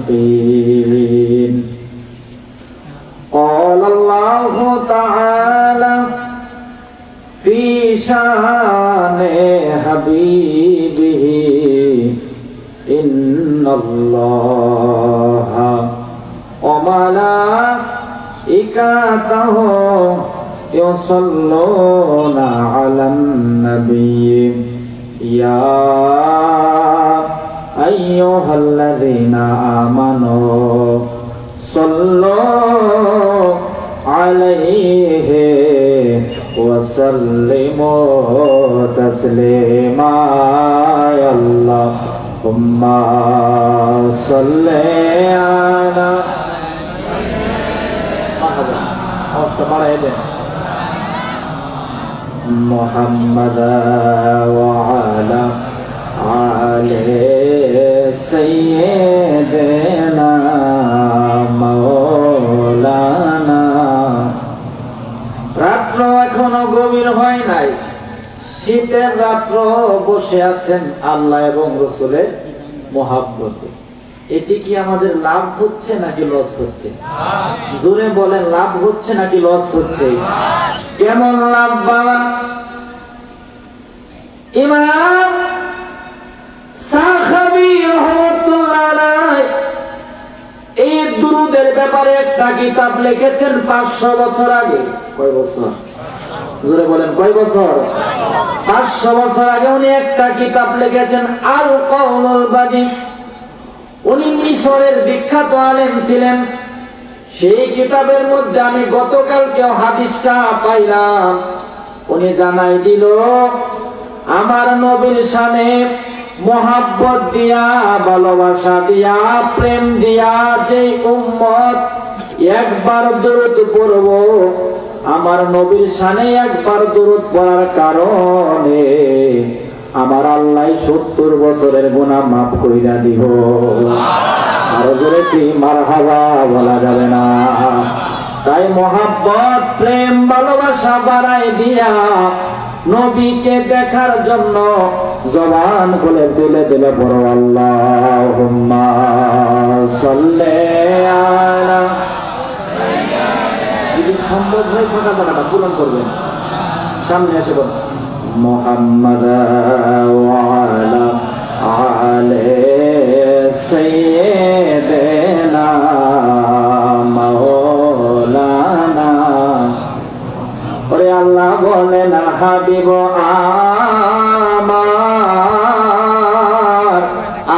العاشقين. قال الله تعالى في شان حبيبه إن الله وملائكته يصلون على النبي يا أيها الذين آمنوا صلوا عليه وسلموا تسليما اللهم صل على محمد وعلى آله سيدنا مولاনা। রাত্র এখনো গভীর হয় নাই, শীতের রাত্র বসে আছেন আল্লাহ এবং রাসূলের মহব্বতে। এতে কি আমাদের লাভ হচ্ছে নাকি লস হচ্ছে? জোরে বলেন, লাভ হচ্ছে নাকি লস হচ্ছে? কেমন লাভ বাবা? ইমাম সাখাবী রাহমাতুল্লাহ আলাইহি এই দুরূদের ব্যাপারে একটা কিতাব লিখেছেন 500 বছর আগে। কয় বছর? জোরে বলেন, কয় বছর? 500 বছর আগে উনি একটা কিতাব লিখেছেন, আল কওলুল বাদী। উনি মিশরের বিখ্যাত আলেম ছিলেন। সেই কিতাবের মধ্যে আমি গতকালকে হাদিসটা পাইলাম। উনি জানাই দিল আমার নবীর শানে মোহাব্বত দিয়া, ভালোবাসা দিয়া, প্রেম দিয়া যে উম্মত একবার দরুদ পড়ব, আমার নবীর শানে একবার দরুদ পড়ার কারণে আমার আল্লাহ 70 বছরের গুনাহ মাফ কইরা দিব। আর জোরে কি মারহাবা বলা যাবে না? তাই মোহাব্বত, প্রেম, ভালোবাসা বাড়াই দিয়া নবীকে দেখার জন্য জবান খুলে দিলে দিলে বড় আল্লাহুম্মা সাল্লি আলা। যদি সম্ভব হয় ফাঁকা জায়গাটা পূরণ করবেন, সামনে এসে বলুন মুহাম্মাদ ওয়া আলা আলি সাইয়্যিদিনা মাওলানা। ওরে আল্লাহ বলেন হাবিব আমার,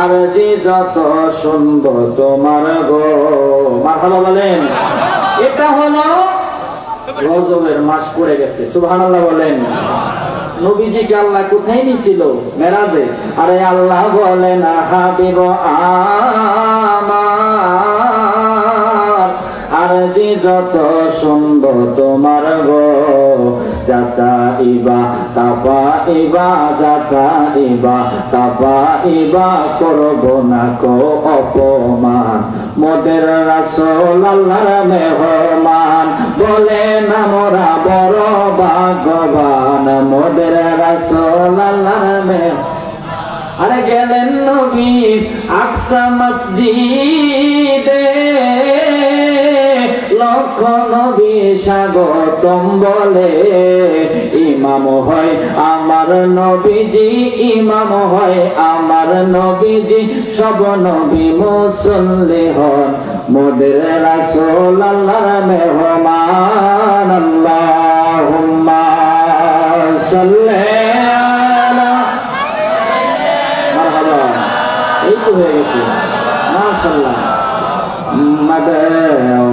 আর যে যত শুনবো তোমার গো। মারহাবা বলেন। এটা হলো রজবের মাস পড়ে গেছে, সুবহানাল্লাহ বলেন। নবীজিকে আল্লাহ কোথায় নিয়েছিল? মেরাজে। আরে আল্লাহ বলেন হাবিব আমার, আর যে যত শুনবো তোমার গো। যাচা ইবা তাপা ইবা, যাচা ইবা তাপা ইবা, করবো না কো অপমান। মোদের রাসূল আল্লাহর মেহমান, বলেন আমরা বড় ভাগ্যবান। মোদের রাসূল আল্লাহর মেহমান। আরে গেলেন নবী আকসা মসজিদে, লক্ষ নবী স্বাগতম বলে। ইমাম হয় আমার নবীজি, ইমাম হয় আমার নবীজি, সব নবী মুসল্লি হন মোদের রাসূল আল্লাহর মেহমান। আল্লাহুম্মা সাল্লি আলা। মারহাবা, এই তো হয়ে গেছে, মাশাআল্লাহ। মুহাম্মাদ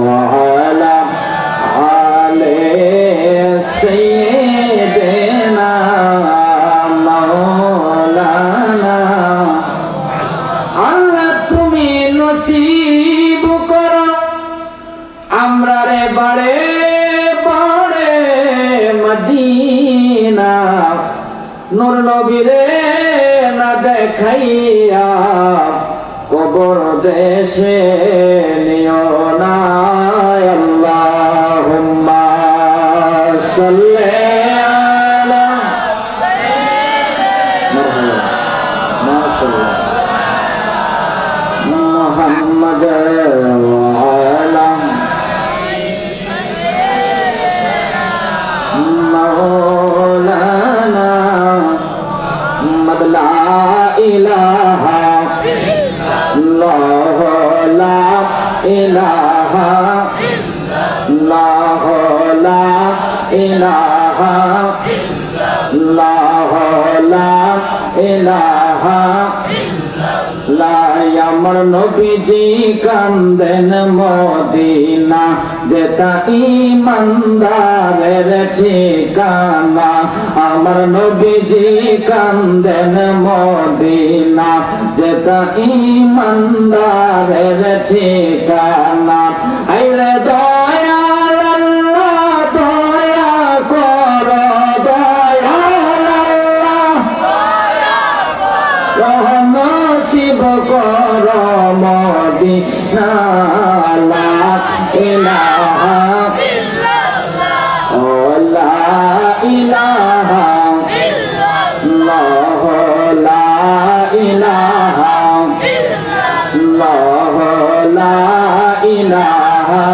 ওয়া আলা আলি সাইয়্যিদিনা মাওলানা। আল্লাহ তুমি নসিব করো আমরা রে বারে বারে মদিনা। নূর নবীরে না দেখাইয়া কবর দেশে নিও না। আল্লাহুম্মা সাল্লি আলা। মারহাবা, মাশাআল্লাহ। ইলাহা ইল্লাল্লাহ লা ইলাহা ইল্লাল্লাহ লা ইলাহা ইল্লাল্লাহ আমার নবীজি কান্দেন মদিনা যেটা ইমানদারের ঠিকানা আমার নবীজি কান্দেন মদিনা যেটা ইমানদারের ঠিকানা আইরে দয়াল আল্লাহ দয়া করো দয়াল আল্লাহ রহম শিব কর মদিনা লা ইলাহা ইল্লাল্লাহ ও লা ইলাহা ইল্লাল্লাহ লা ইলাহা ইল্লাল্লাহ লা ইলাহা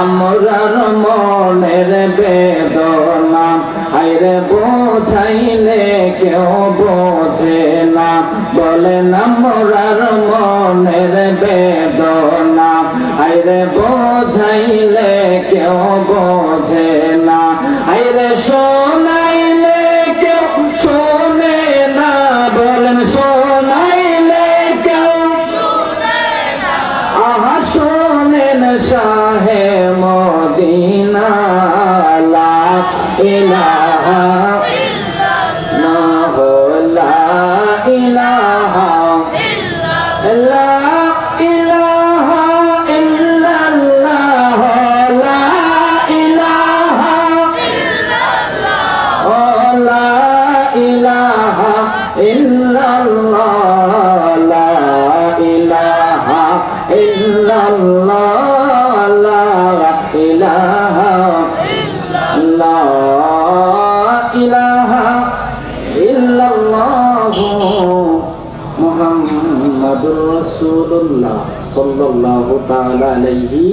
আমরার মনের বেদনা হায়রে বোঝাইলে কেউ বোঝে না বলেন আমরার মনের বেদনা হায়রে বোঝাইলে কেউ বোঝে না হায়রে শোনাইলে কেউ শোনে না বলেন শোনাইলে কেউ আহা শোনেন শাহে মদিনা লা ইলাহা ইল্লাল্লাহ লা ইলাহা ইল্লাল্লাহ লা ইলাহা ও লা ইলাহা ইল্লাল্লাহ লা ইলাহা ইল্লাল্লাহ লা ইলাহা লা ইলাহা ইল্লাল্লাহ মুহাম্মাদুর রাসূলুল্লাহ সাল্লাল্লাহু তাআলা আলাইহি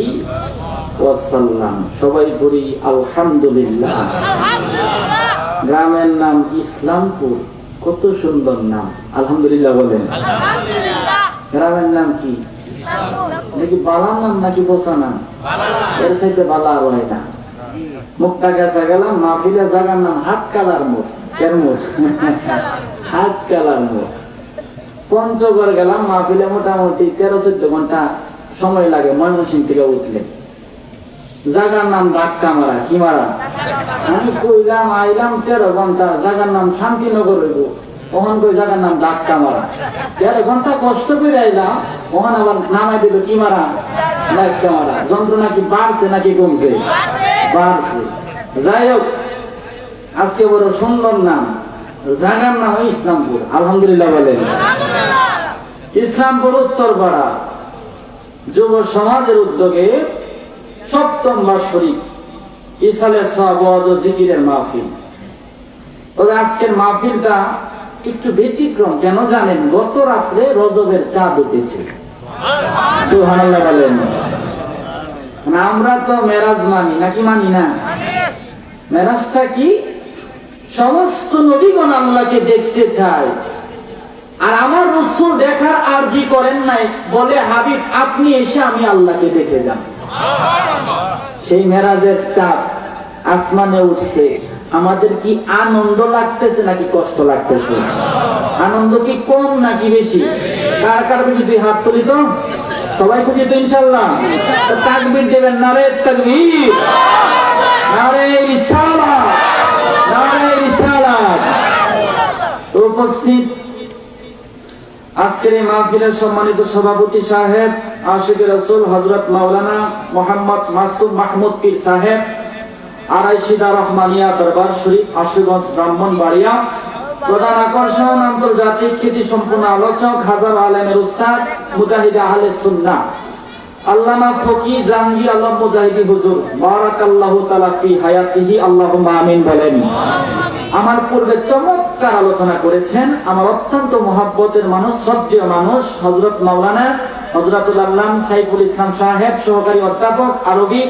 ওয়াসাল্লাম সবাই পড়ি আলহামদুলিল্লাহ। গ্রামের নাম ইসলামপুর, কত সুন্দর নাম, আলহামদুলিল্লাহ বলেন। গ্রামের নাম কি? নাকি বালার নাম নাকি বোসা নাম? এর সাথে বালা আর হয় না। মুক্তা গেছা গেলাম মাহফিলে জায়গার নাম হাত কালার মোড়। কেন মোড়? হাত কালার মোড়। পঞ্চগড় গেলাম মাহফিলে মোটামুটি 13-14 ঘন্টা সময় লাগে ময়মনসিংহ থেকে উঠলে। জায়গার নাম ধাক্কা মারা। কি মারা? আমি কইলাম আইলাম 13 ঘন্টা, জায়গার নাম শান্তিনগর হইব, ওখান কই জায়গার নাম ধাক্কা মারা। 13 ঘন্টা কষ্ট করে আইলাম, ওখান আবার নামাই দিল কি মারা? ধাক্কা মারা। যন্ত্রণা কি বাড়ছে নাকি কমছে? বাড়ছে। যাই হোক, আজকে বড় সুন্দর নাম, জায়গার নাম ইসলামপুর, আলহামদুলিল্লাহ বলেন। ইসলামপুর উত্তরপাড়া যুব সমাজের উদ্যোগে 7ম বার্ষিক ইসালে সাওয়াদ ও জিকিরের মাহফিল। তবে আজকের মাহফিলটা একটু ব্যতিক্রম, কেন জানেন? গত রাত্রে রজবের চাঁদ উঠেছে, সুবহানাল্লাহ বলেন। আমরা তো মেরাজ মানি নাকি মানি না? মেরাজটা কি? সমস্ত নবীগণ আল্লাহকে দেখতে চায়, আর আমার রাসূল দেখার আরজি করেন নাই, বলে হাবিব আপনি এসে আমি আল্লাহকে দেখে যান। সেই মেরাজের চাঁদ আসমানে উঠছে, আমাদের কি আনন্দ লাগতেছে নাকি কষ্ট লাগতেছে? আনন্দ কি কম নাকি বেশি? কার কার বেশি? 2 হাত তুলি তো, সবাই খুশি তো ইনশাআল্লাহ? তাকবীর দেবেন, নারে তাকবীর, নারে রিসালাত, নারে রিসালাত। উপস্থিত আজকের এই মাহফিলের সম্মানিত সভাপতি সাহেব, আশিকে রাসূল হযরত মাওলানা মোহাম্মদ মাসুদ মাহমুদ পীর সাহেব, আড়াইশিদা রহমানিয়া দরবার শরীফ, আশুগঞ্জ, ব্রাহ্মণবাড়িয়া। প্রধান আকর্ষণ আন্তর্জাতিক খ্যাতি সম্পন্ন আলোচক, হাজার আলেমের উস্তাদ, মুজাহিদ আহলে সুন্নাহ আল্লামা ফকি জাহাঙ্গীর আলম মুজাহিদি হুজুর, বারাকাল্লাহু তাআলা ফি হায়াতিহি, আল্লাহুম্মা আমিন বলেন। আমার পূর্বে চমৎকার আলোচনা করেছেন আমার অত্যন্ত মহব্বতের মানুষ, শ্রদ্ধেয় মানুষ, হযরত মাওলানা হযরতুল আল্লাম সাইফুল ইসলাম সাহেব, সহকারী অধ্যাপক, আরবি,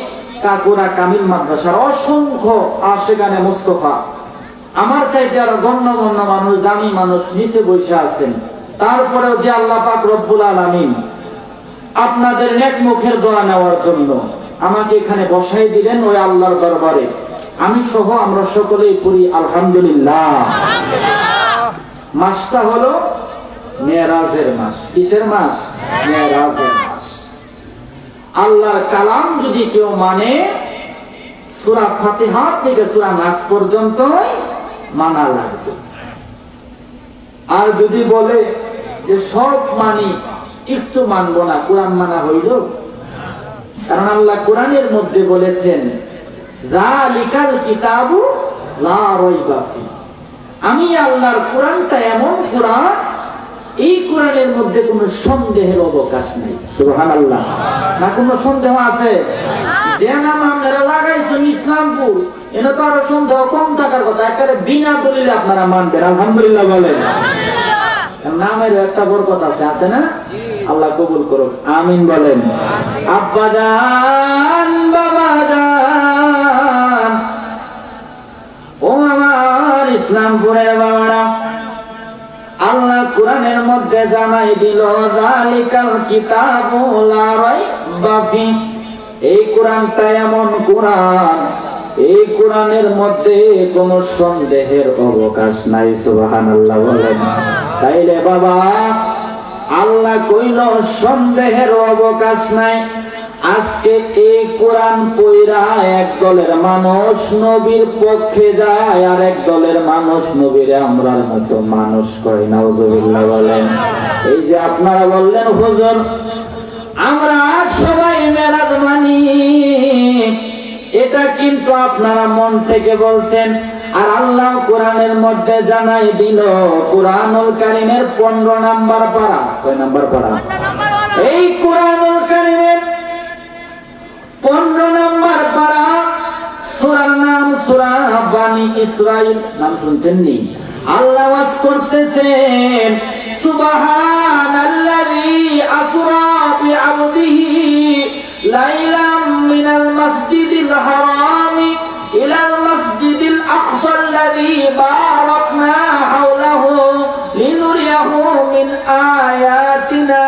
কাকুরা কামিল মাদ্রাসার। অসংখ্য আশিকানে মুস্তাফা, আমার চাইতে আরো গণ্যমান্য মানুষ, দামি মানুষ নিচে বসে আছেন। তারপরেও যে আল্লাহ পাক রব্বুল আলামিন আপনাদের নেক মুখের দোয়া নেওয়ার জন্য আমাকে এখানে বসাই দিলেন ওই আল্লাহর দরবারে। আমি সহ আমরা সকলেই পড়ি আলহামদুলিল্লাহ। মাসটা হলো মেরাজের মাস। কিসের মাস? মেরাজের মাস। আল্লাহর কালাম যদি কেউ মানে সূরা ফাতিহা থেকে সূরা নাস পর্যন্ত মানা লাগবে। আর যদি বলে যে সব মানি, একটু মানবো না, কোরআন মানা হইল। কারণ আল্লাহ কোরআনের মধ্যে বলেছেন যালিকাল কিতাবু লা রাইবা ফিহি। আমি আল্লাহর কোরআনটা এমন কোরআন, এই কোরআনের মধ্যে কোনো সন্দেহের অবকাশ নেই। সুবহানাল্লাহ। না কোনো সন্দেহ আছে? যে নাম আপনারা লাগাইছেন ইসলামপুর, এটা তো আরো সন্দেহ কম থাকার কথা। একেবারে বিনা দলিলে আপনারা মানবেন। আলহামদুলিল্লাহ বলেন। নামের একটা বরকত আছে, আছে না? আল্লাহ কবুল করুক, আমিন বলেন। আব্বা জান, বাবা জান, ও আমার ইসলামপুরের বাবারা, আল্লাহ কোরআনের মধ্যে জানাই দিল যালিকাল কিতাবু লা রাইবা ফিহি। এই কোরআনটা এমন কোরআন, এই কোরআনের মধ্যে কোনো সন্দেহের অবকাশ নাই। সুবহানাল্লাহ বলেন। তাইলে বাবা আল্লাহ কইল সন্দেহের অবকাশ নাই। আজকে এই কোরআন পড়া এক দলের মানুষ নবীর পক্ষে যায়, আর এক দলের মানুষ নবীরে আমরার মতো মানুষ কয়। নাউজুবিল্লাহ বলেন। এই যে আপনারা বললেন হুজুর আমরা সবাই মেরাজ মানি, এটা কিন্তু আপনারা মন থেকে বলছেন। আর আল্লাহ কোরআনের মধ্যে জানাই দিল কুরআনুল কারীমের 15 নাম্বার পারা। কয় নাম্বার পারা? এই কুরআনুল কারীমের 15 নাম্বার পারা। সূরার নাম সূরা বানি ইসরাইল। নাম শুনছেন নি? আল্লাহ ওয়াজ করতেছেন সুবহানাল্লাযী আসরা বিআবদিহি লাইলাম মিনাল মাসজিদিল হারামি ইলাল মাসজিদিল আকসাল্লাযী বারাকনা হাওলাহু লিনুরিয়াহু মিন আয়াতিনা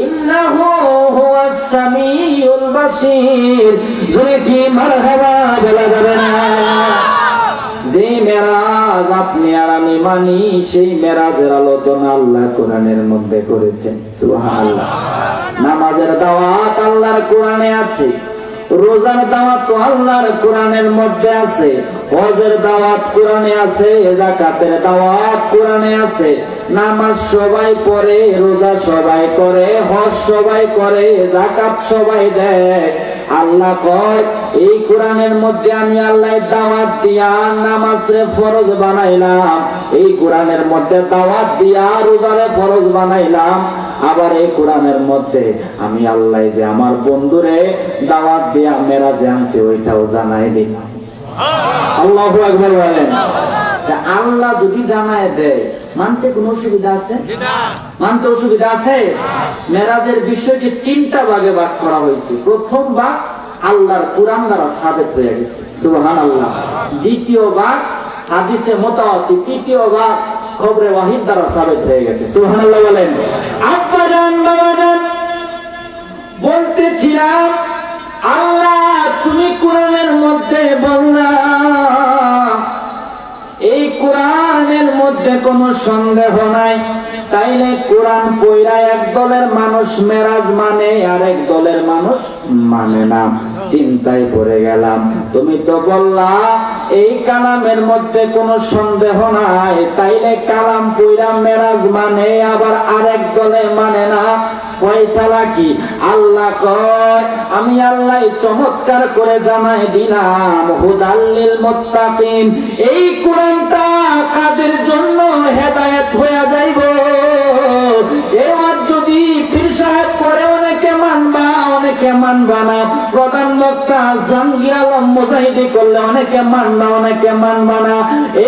ইন্নাহু হুয়াস সামিউল বাসীর। জোরে কি মারহাবা বলা যাবে না? যে মেরাজ আপনি আর আমি মানি, সেই মেরাজের আলোচনা আল্লাহ কোরআনের মধ্যে করেছেন। সুবহানাল্লাহ। নামাজের দাওয়াত আল্লাহর কোরআনে আছে, রোজার দাওয়াত তো আল্লাহর কোরআনের মধ্যে আছে, হজের দাওয়াত কোরআনে আছে, যাকাতের দাওয়াত কোরআনে আছে। নামাজ সবাই পড়ে, রোজা সবাই করে, হজ সবাই করে, যাকাত সবাই দেয়। আল্লাহ কয় এই কোরআনের মধ্যে আমি আল্লাহ দাওয়াত দিয়া নামাজে ফরজ বানাইলাম, এই কোরআনের মধ্যে দাওয়াত দিয়া রোজারে ফরজ বানাইলাম। আবার এই কোরআনের মধ্যে আমি আল্লাহ যে আমার বন্ধুরে দাওয়াত দিয়া মেরাজে আনছি, ওইটাও জানাই দিলাম। আল্লাহু আকবার বলেন। আল্লাহ যদি জানায় দেয়, মানতে কোনো অসুবিধা আছে? মানতে অসুবিধা আছে? মেরাজের বিষয়টি 3টা ভাগে ভাগ করা হয়েছে। প্রথম ভাগ আল্লাহর কোরআন দ্বারা সাবিত হয়ে গেছে। সুবহানাল্লাহ। দ্বিতীয় ভাগ হাদিসে মুতাওয়াতির। তৃতীয় ভাগ খবরে ওয়াহিদ দ্বারা সাবিত হয়ে গেছে। সুবহানাল্লাহ বলেন। আব্বা জান, বাবা জান, বলতেছিলাম আল্লাহ তুমি কোরআনের মধ্যে বললা এই কোরআনের মধ্যে কোনো সন্দেহ নাই। তাইলে কোরআন পড়া এক দলের মানুষ মেরাজ মানে, আর এক দলের মানুষ মানে না। চিন্তায় পড়ে গেলাম। তুমি তো বললা এই কালামের মধ্যে কোনো সন্দেহ নাই, তাইলে কালাম পড়া মেরাজ মানে, আবার আরেক দলে মানে না। ফয়সালা কি? আল্লাহ কয় আমি আল্লাহ চমৎকার করে জানাই দিলাম হুদাল্লিল মুত্তাকিন। এই কোরআনটা কাদের জন্য হেদায়েত হয়ে যাইব। এবার যদি পীর সাহেব করে অনেকে মানবা, অনেকে মানবা না। প্রধান বক্তা জাহাঙ্গীর আলম মুজাহিদি করলে অনেকে মানবা, অনেকে মানবা না।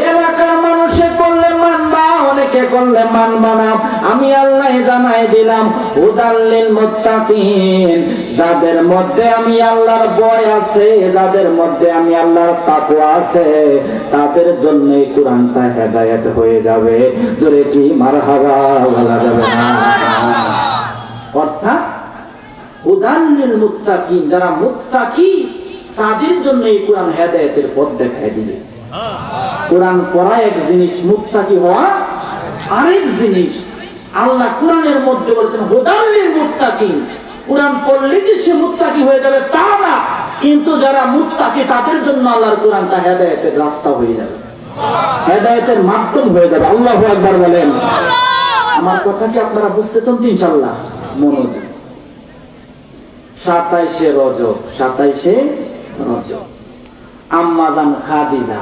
এলাকার মানুষে করলে মানবা, অনেকে করলে মানবা না। আমি আল্লাহ জানাই দিলাম হুদাল্লিল মুত্তাকিন। যাদের মধ্যে আমি আল্লাহর ভয় আছে, যাদের মধ্যে আমি আল্লাহর তাকওয়া আছে, তাদের জন্য এই কোরআনটা হেদায়েত হয়ে যাবে। জোরে কি মারহাবা বলা যাবে না? অর্থাৎ হুদান লিল মুত্তাকিন, যারা মুত্তাকি তাদের জন্য এই কোরআন হেদায়েতের পথ দেখায় দিবে। কোরআন পড়া এক জিনিস, মুত্তাকি হওয়া আরেক জিনিস। আল্লাহ কোরআনের মধ্যে বলেছেন হুদান লিল মুত্তাকিন, কোরআন পড়লে যে সে মুত্তাকি হয়ে যাবে তা না, কিন্তু যারা মুত্তাকি তাদের জন্য আল্লাহর কোরআনটা হেদায়েতের রাস্তা হয়ে যাবে, হেদায়েতের মাধ্যম হয়ে যাবে। আল্লাহু আকবার বলেন। আমার কথা কি আপনারা বুঝতেছেন ইনশাআল্লাহ? মনোযোগ। 27শে রজব, 27শে রজব আম্মা জান খাদিজা,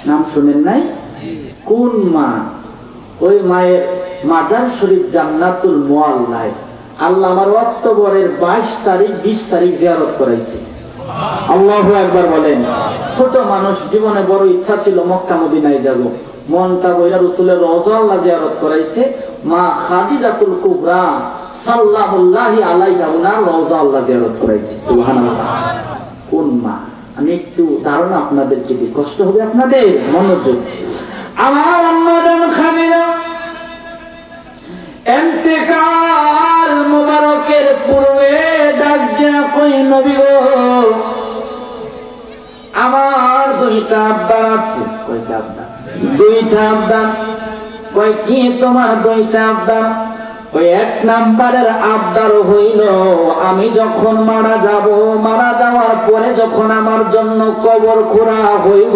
নাম শুনেন নাই? কোন মা? ওই মায়ের মাজার শরীফ জান্নাতুল মুআল্লায় আল্লাহ আমার অক্টোবরের 22 তারিখ 20 তারিখ জিয়ারত করাইছে। আল্লাহু আকবার বলেন। ছোট মানুষ, জীবনে বড় ইচ্ছা ছিল মক্কা মদিনায় যাব, মনটা বইরা রাসূলের রওজা আল্লাহ জিয়ারত করাইছে। মা খাদিজাতুল কুবরা সাল্লাল্লাহু আলাইহা ওনার রওজা আল্লাহ জিয়ারত করাইছে। সুবহানাল্লাহ। কোন মা? আমি একটু ধারণা আপনাদেরকে দিই, কষ্ট হবে আপনাদের। মনোযোগ। আমার আম্মা জান খাদিজা ইন্তেকাল মুবারকের পূর্বে ডাক দিয়া কই, নবী গো আমার দুইটা আবদার আছে। কয়টা আবদার? দুইটা আবদার। কই কি তোমার দুইটা আবদার? ওই 1 নাম্বারের আবদার হইল আমি যখন মারা যাব, মারা যাওয়ার পরে যখন আমার জন্য কবর খোঁড়া হইব,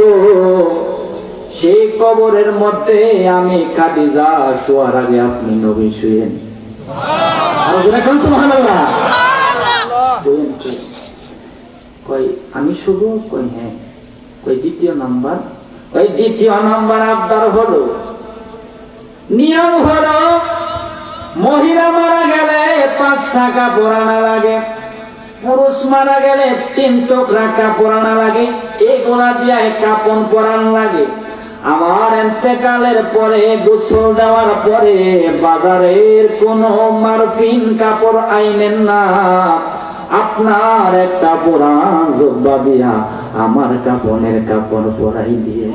সেই কবরের মধ্যে আমি খাদিজা শোয়ার আগে আপনি নবী শুয়েন। সুবহানাল্লাহ। কই আমি শুভ? কই হ্যাঁ। কই দ্বিতীয় নাম্বার? ওই দ্বিতীয় নাম্বার আবদার হলো, নিয়ম হলো মহিলা মারা গেলে 5 টাকা পরানা লাগে, পুরুষ মারা গেলে 3 টুকরা কাপড় আনা লাগে, এগুলা দিয়ে কাপড় পরান লাগে। আমার ইন্তেকালের পরে গোসল দেওয়ার পরে বাজারের কোন মারফিন কাপড় আইনেন না, আপনার একটা পুরান জুব্বা দিয়া আমার কাপড়ের কাপড় পরাই দিয়ে।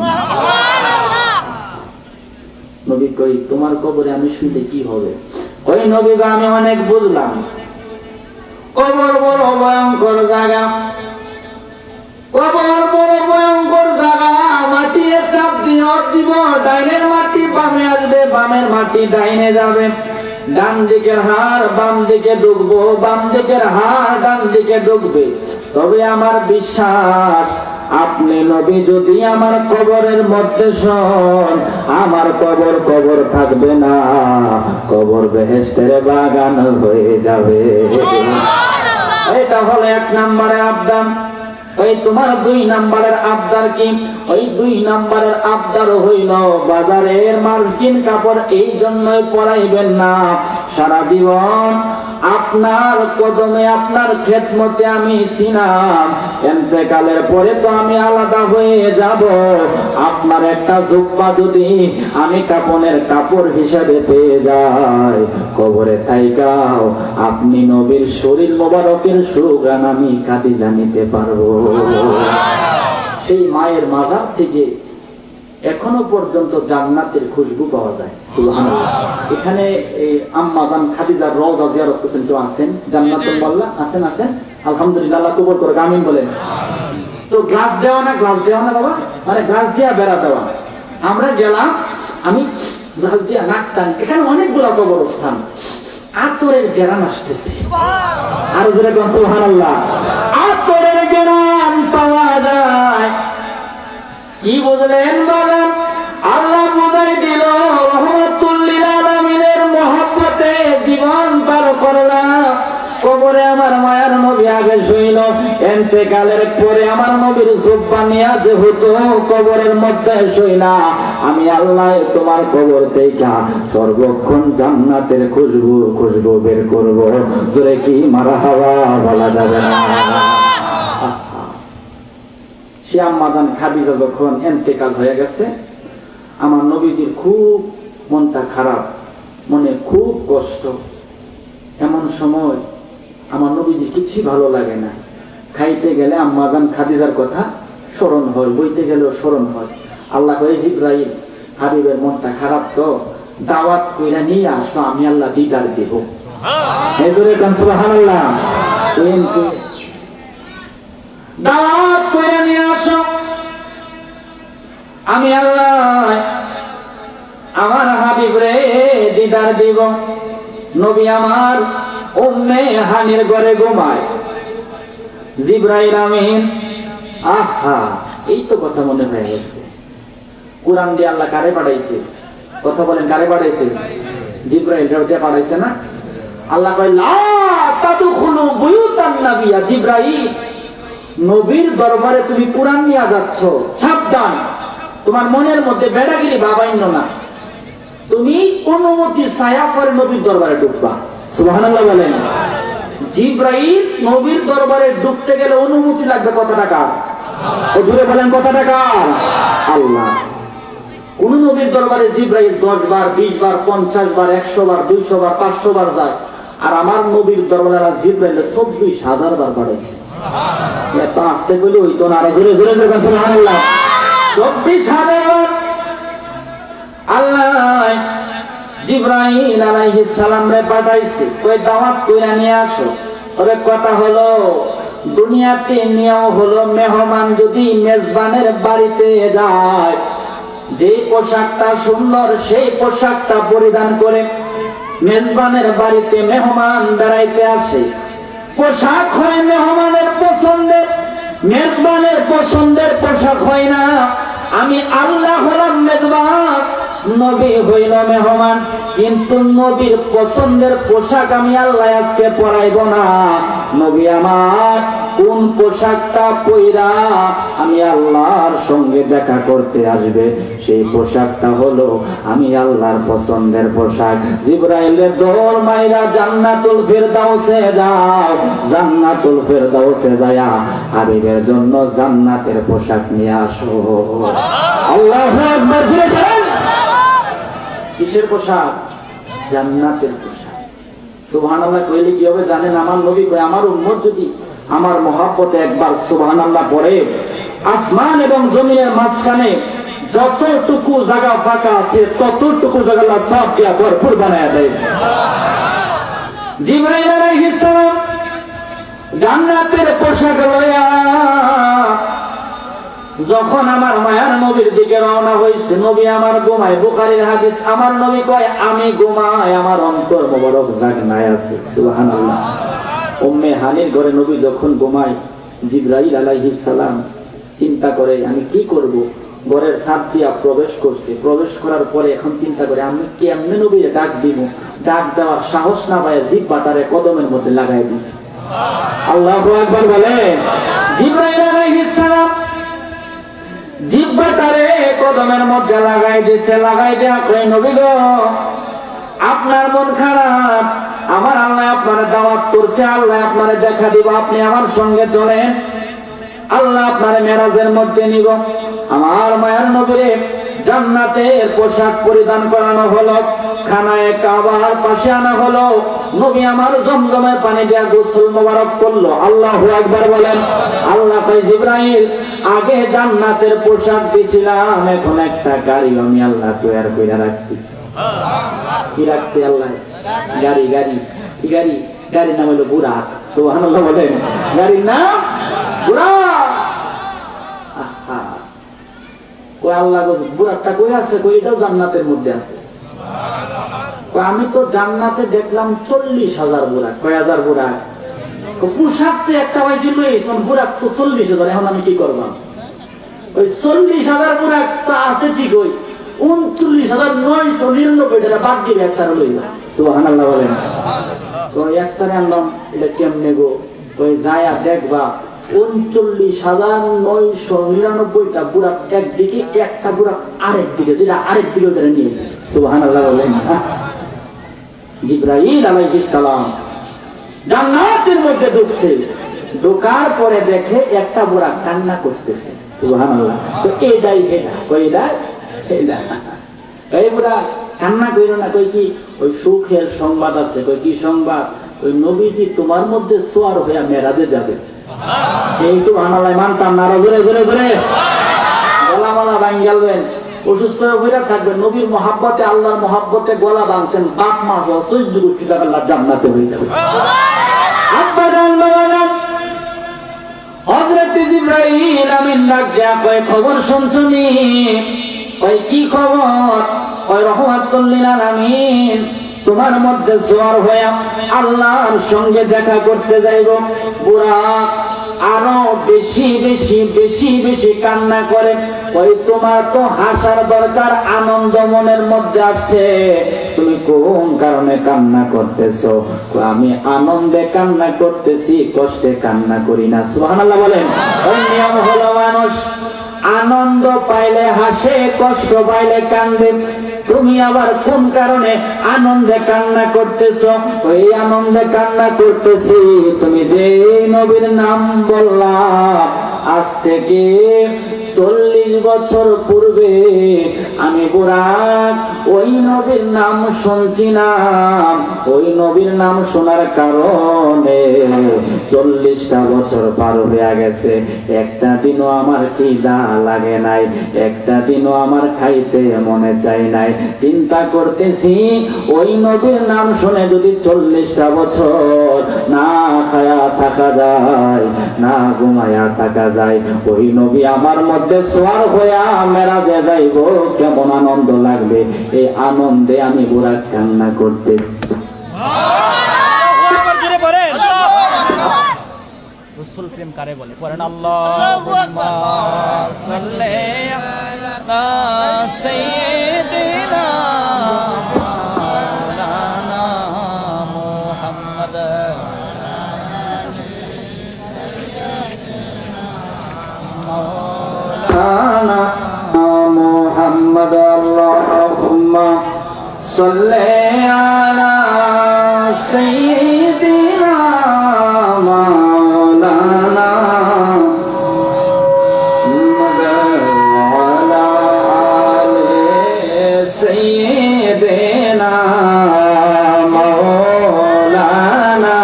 নবী কই তোমার কবরে আমি শুনতে কি হবে? কই নবী গো আমি অনেক বুঝলাম, কবর বড় ভয়ঙ্কর জায়গা, কবর বড় ভয়ঙ্কর জায়গা। মাটি চাপ দিয়ে দিব, ডাইনের মাটি বামে আসবে, বামের মাটি ডাইনে যাবে, ডান দিকের হাড় বাম দিকে ঢুকবো, বাম দিকের হাড় ডান দিকে ঢুকবে। তবে আমার বিশ্বাস আপনি নবী যদি আমার কবরের মধ্যে শোন, আমার কবর কবর থাকবে না, কবর বেহেশতের বাগান হয়ে যাবে। এটা হলো 1 নাম্বারের আবদার। ওই তোমার 2 নাম্বারের আবদার কি? ওই 2 নাম্বারের আবদার হইল বাজারের মার্কিন কাপড় এই জন্যই পরাইবেন না, সারা জীবন আপনার কদমে আপনার খেদমতে আমি ছিলাম, ইন্তেকালের পরে তো আমি আলাদা হয়ে যাব, আপনার একটা জুব্বা যদি আমি কাপনের কাপড় হিসাবে পেয়ে যাই, কবরে থাইকাও আপনি নবীর শরীর মোবারকের সুঘ্রাণ আমি খাদিজা নিতে পারবো। সেই মায়ের মাজার থেকে এখনো পর্যন্ত জান্নাতের খুশবু পাওয়া যায়। সুবহানাল্লাহ। এখানে আম্মা জান খাদিজার রওজা জিয়ারত করেছেন কেউ আছেন? জান্নাতুল মোল্লা আছেন? আছেন আলহামদুলিল্লাহ, আল্লাহ কবুল করুক, আমিন বলেন। তো গ্লাস দেওয়া না, গ্লাস দেওয়া না বাবা, মানে গ্লাস দিয়া বেড়া দেওয়া। আমরা গেলাম, আমি গ্লাস দিয়া নাক টান, এখানে অনেকগুলো কবরস্থান, আতরের গেরান আসতেছে। আর জোরে কোন সুবহানাল্লাহ। আতরের গেরান পাওয়া যায়। কি বুঝলেন বলেন? আল্লাহ বুঝাই দিল রহমাতুল লিল আলামিনের মহব্বতে জীবন পার করলাম। কবরে আমার মায়ার নবী আগে শুইল, ইন্তেকালের পরে আমার নবীর জুব্বা নিয়া যেহেতু কবরের মধ্যে শুইলা, আমি আল্লাহ তোমার কবর থেকে সর্বক্ষণ জান্নাতের খুশবু খুশবু বের করব। জোরে কি মারহাবা বলা যাবে না? সে আম্মা জান খাদিজা যখন ইন্তেকাল হয়ে গেছে, আমার নবীজির খুব মনটা খারাপ, মনে খুব কষ্ট। এমন সময় আমার নবীজি কিছুই ভালো লাগে না, খাইতে গেলে আম্মা জান খাদিজার কথা স্মরণ হয়, বইতে গেলেও স্মরণ হয়। আল্লাহ কয় জিবরাইল, হাবিবের মনটা খারাপ তো দাওয়াত কইরা নিয়ে আসো, আমি আল্লাহ দিদার দেব। এই জোরে কান সুবহানাল্লাহ। দাওয়াত করে নিয়ে আসো, আমি আল্লাহ আমার হাবিব রে দিদার দিব। নবী আমার উম্মে হানির ঘরে ঘুমায়, জিবরাইল আমিন। আহা, এই তো কথা মনে হয়ে গেছে। কুরআন দিয়ে আল্লাহ কারে পাঠাইছে? কথা বলেন, কারে পাঠাইছে? জিবরাইল রে পাঠাইছে না? আল্লাহ কয় লা তাদখুলু বুয়ুতান নাবিয়্যা। জিবরাইল, নবীর দরবারে তুমি কুরআন নিয়ে যাচ্ছ, সাবধান, তোমার মনের মধ্যে বেড়াগিরি ভাবাইন্য না। তুমি অনুমতি ছায়া করে নবীর দরবারে ঢুকবা। সুবহানাল্লাহ বলেন। জিবরাইল নবীর দরবারে ঢুকতে গেলে অনুমতি লাগবে কত টাকা? ও দূরে বলেন কত টাকা? আল্লাহ। কোন নবীর দরবারে জিবরাইল 10 বার, 20 বার, 50 বার, 100 বার, 200 বার, 500 বার যায়, আর আমার নবীর দরবারে জিবরাইল 24,000 বার পাঠাইছে। এত আসতে বলি ওই তো না, আরো জোরে জোরে দেখেন সুবহানাল্লাহ। 24,000 বার আল্লাহ জিবরাইল আলাইহিস সালাম রে পাঠাইছে, কই দাওয়াত কইরা নিয়ে আসো। তবে কথা হলো, দুনিয়াতে নিয়ম হলো মেহমান যদি মেজবানের বাড়িতে যায়, যে পোশাকটা সুন্দর সেই পোশাকটা পরিধান করে মেজবানের বাড়িতে মেহমান বেড়াইতে আসে। পোশাক হয় মেহমানের পছন্দের, মেজবানের পছন্দের পোশাক হয় না। আমি আল্লাহ হলাম মেজবান, নবী হইল মেহমান, কিন্তু নবীর পছন্দের পোশাক আমি আল্লাহ আজকে পরাইব না। নবী আমার কোন পোশাকটা পইরা আমি আল্লাহর সঙ্গে দেখা করতে আসবে, সেই পোশাকটা হলো আমি আল্লাহর পছন্দের পোশাক। জিবরাইলের দৌড় মাইরা জান্নাতুল ফিরদাউসে যাও, জান্নাতুল ফিরদাউসে যায়া হাবিবের জন্য জান্নাতের পোশাক নিয়ে আসো। আল্লাহু আকবার। কিসের পোশাক? জান্নাতের পোশাক। সুবহানাল্লাহ কইলে কি হবে জানেন? আমার নবী কয়, আমার উম্মত যদি আমার মহব্বতে একবার সুবহানাল্লাহ পড়ে, আসমান এবং জমিনের মাঝখানে যতটুকু জায়গা ফাঁকা আছে ততটুকু জায়গা আল্লাহ সব দিয়া ভরপুর বানায়া দেয়। জিবরাইল আলাইহিস সালাম জান্নাতের পোশাক লইয়া যখন আমার মায়ার নবীর দিকে রওনা হয়েছে, নবী আমার ঘুমায়। বুখারীর হাদিস, আমার নবী কয় আমি ঘুমাই, আমার অন্তর মোবারক জাগনায় আছে। সুবহানাল্লাহ। উম্মে হানির ঘরে নবী যখন ঘুমায়, জিবরাইল আলাইহিস সালাম চিন্তা করে আমি কি করব। ঘরের ছাদ দিয়া প্রবেশ করছে, প্রবেশ করার পরে এখন চিন্তা করে আমি কেমনে নবীরে ডাক দিব। ডাক দেওয়ার সাহস না পায় জিহ্বাটারে কদমের মধ্যে লাগাই দিছে। আল্লাহু আকবার বলেন। জিবরাইল আলাইহিস সালাম জিহ্বাটারে কদমের মধ্যে লাগাই দিছে। লাগাই দেয়া কই, নবী গো আপনার মন খারাপ, আমার আল্লাহ আপনারে দাওয়াত করছে, আল্লাহ আপনারে দেখা দিব, আপনি আমার সঙ্গে চলেন, আল্লাহ আপনারে মেরাজের মধ্যে নিব। আমার মায়ার নবীরে জান্নাতের পোশাক পরিধান করানো হলো, খানায়ে কাবার পাশে আনা হলো। নবী আমার জমজমের পানি দিয়া গোসল মোবারক করলো। আল্লাহু আকবার বলেন। আল্লাহ কয়, জিবরাইল আগে জান্নাতের পোশাক দিছিলাম, এখন একটা গাড়ি আমি আল্লাহ তৈরি করে রাখছি। কি রাখছি আল্লাহ? গাড়ি। গাড়ি কি গাড়ি? গাড়ির নাম হলো বুরাক। সুবহানাল্লাহ বলেন। গাড়ির নাম বুরাক। কই আল্লাহ বুরাকটা কই আছে? কই এটাও জান্নাতের মধ্যে আছে। আমি তো জান্নাতে দেখলাম 40,000 বুরাক। কয় হাজার বুরাক? পোশাক তো একটা হয়েছিল, বুরাক তো 40,000। এখন আমি কি করলাম? ওই 40,000 বুরাক তো আছে ঠিক, ওই 39,999 টাকা বাদ দিবে, একটা লইবা। সুবহানাল্লাহ বলেন। তো একটা আনলাম, এটা কেমনে গো? ওই যায়া দেখবা 39,999টা বুরাক একদিকে, একটা বুরাক আরেক দিকে, যেটা আরেক দিকে ওটা নিয়ে। সুবহানাল্লাহ বলেন। জিবরাইল আলাইহিস সালাম জান্নাতের মধ্যে ঢুকছে, ঢোকার পরে দেখে একটা বুরাক কান্না করতেছে। সুবহানাল্লাহ। তো এটাই এই বুরাক কান্না কইরো না। কই কি? ওই সুখের সংবাদ আছে। কই কি সংবাদ? ওই নবীজি তোমার মধ্যে সোয়ার হইয়া মেরাজে যাবে। এই সুবহানাল্লাহ মানতাম না। জোরে জোরে জোরে গলা মালা ভাঙ গেলেন, অসুস্থ হয়ে থাকবেন। নবীর মহাব্বতে, আল্লাহর মহাব্বতে গলা ভাঙছেন, বাপ মা সহ 14 কোটি টাকা জান্নাতে হয়ে যাবে। আব্বা জান বাবা জিবরাইল আমিন ডাক দেয়া কয় খবর শুনছুনি? কয় কি খবর? কয় রহমাতুল লিল আলামিন তোমার মধ্যে জ্বর হয়ে আল্লাহর সঙ্গে দেখা করতে যাইব। বুরাক আরো বেশি বেশি বেশি বেশি কান্না করে। ওই তোমার তো হাসার দরকার, আনন্দ মনের মধ্যে আসছে, তুমি কোন কারণে কান্না করতেছো? আমি আনন্দে কান্না করতেছি, কষ্টে কান্না করি না। সুবহানাল্লাহ বলেন। ওই নিয়ম হলো মানুষ আনন্দ পাইলে হাসে, কষ্ট পাইলে কান্দে। তুমি আবার কোন কারণে আনন্দে কান্না করতেছো? ওই আনন্দে কান্না করতেছি তুমি যে নবীর নাম বললা, আজ থেকে 40 বছর পূর্বে আমি বুরাক ওই নবীর নাম শুনছিলাম। ওই নবীর নাম শোনার কারণে 40টা বছর পার হয়ে গেছে, একটা দিনও আমার খিদা লাগে নাই, একটা দিনও আমার খাইতে মনে চাই নাই। চিন্তা করতেছি ওই নবীর নাম শুনে যদি 40টা বছর না খায়া থাকা যায়, না ঘুমায়া থাকা যায়, ওই নবী আমার মধ্যে সোয়ার হইয়া মেরাজে যাইব, কেমন আনন্দ লাগবে। এই আনন্দে আমি বুরাক কান্না করতেছি। রসুল প্রেম কারে বলে? পড়েন আল্লাহুম্মা সাল্লি আলা সাইয়্যিদিনা মাওলানা মুহাম্মদ। মাওলানা মুহাম্মদ। আল্লাহুম্মা সাল্লি আলা সাইয়্যিদিনা মাওলানা মুহাম্মদ ওয়া আলা আলি সাইয়্যিদিনা মাওলানা।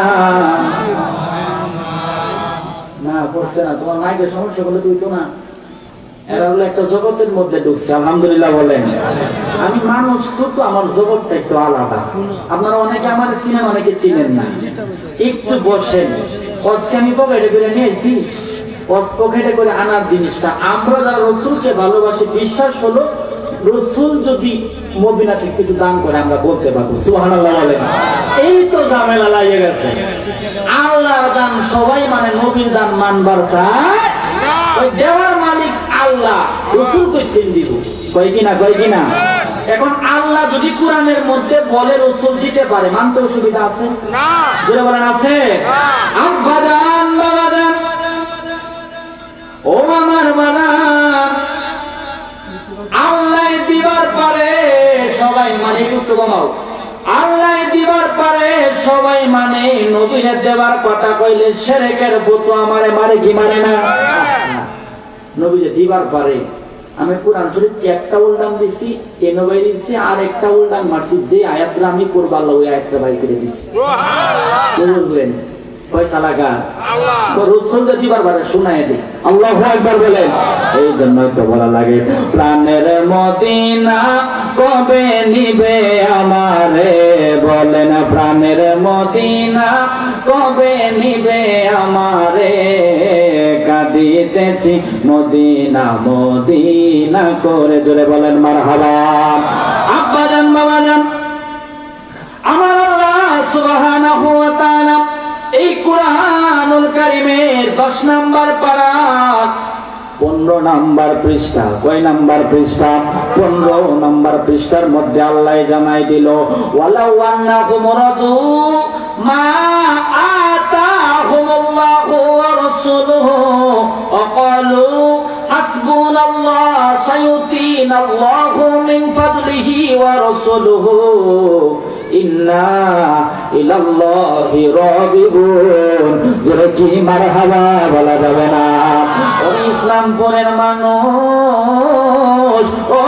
না বলছে না, তোমার মাইকের সমস্যা বলে তুই তো না, এরা হলো একটা জগতের মধ্যে ঢুকছে। আলহামদুলিল্লাহ বলেন। আমি মানুষ ছোট, আমার জগৎটা একটু আলাদা। আপনারা অনেকে আমার চিনেন, অনেকে চিনেন না। একটু বসেন, আজকে আমি পকেটে করে নিয়েছি, পকেটে করে আনার জিনিসটা আমরা যারা রসুলকে ভালোবাসি, বিশ্বাস হলো রসুল যদি মদিনা থেকে কিছু দান করে আমরা বলতে পারবো সুবহানাল্লাহ বলেন। এই তো ঝামেলা লাগে গেছে। আল্লাহর দান সবাই মানে, নবীর দান মানবার চায়, ওই দেওয়ার মালিক আল্লাহ, রসুল কইতেন দিব, কয় কিনা কয় কিনা। এখন আল্লাহ যদি কোরআনের মধ্যে বলে রসুল দিতে পারে, মানতে অসুবিধা আছে না? জোরে বলেন আছে? আব্বাজান বাবাজান ও আমার বাবান, আল্লাহ দিবার পারে সবাই মানে, একটু কমাও। আল্লাহ দিবার পারে সবাই মানে, নবীরে দেবার কথা কইলে শিরকের ফতোয়া আমারে মারে কি মারে না? নবী যে দিবার পারে, আমি কোরআন শরীফ একটা উল্টান দিছি, এনবাই দিছি, আর একটা উল্টান মারছি, যে আয়াতটা আমি করব আল্লাহ ওই আয়াতটা বাই করে দিছি। বুঝলেন? পয়সা লাগা রসুল যে দিবার পারে শোনায় দিই। আল্লাহু আকবার বলেন। এই জন্যই তো বলা লাগে, প্রাণের মদিনা কবে নিবে আমারে, বলেন প্রাণের মদিনা কবে নিবে আমারে, কাঁদিতেছি মদিনা মদিনা করে। জোরে বলেন মারহাবা। আব্বাজান বাবাজান, আমার আল্লাহ সুবহানাহু ওয়া তাআলা এই কুরআনুল কারীমের 10 নাম্বার পারা 15 নাম্বার পৃষ্ঠা, কয় নাম্বার পৃষ্ঠা? 15 নাম্বার পৃষ্ঠার মধ্যে আল্লাহ জানাই দিল, ওয়ালাউ আন্নাহুম রাদু মা আতাহুমুল্লাহু ওয়া রাসূলুহু ওয়া ক্বালু হাসবুনাল্লাহ সায়ুতিনাল্লাহু মিন ফাদলিহি ওয়া রাসূলুহু ইন্না ইলাল্লাহি রাগিবুন। জোরে কি মারহাবা বলা যাবে না? ও ইসলামপুরের মানুষ, ও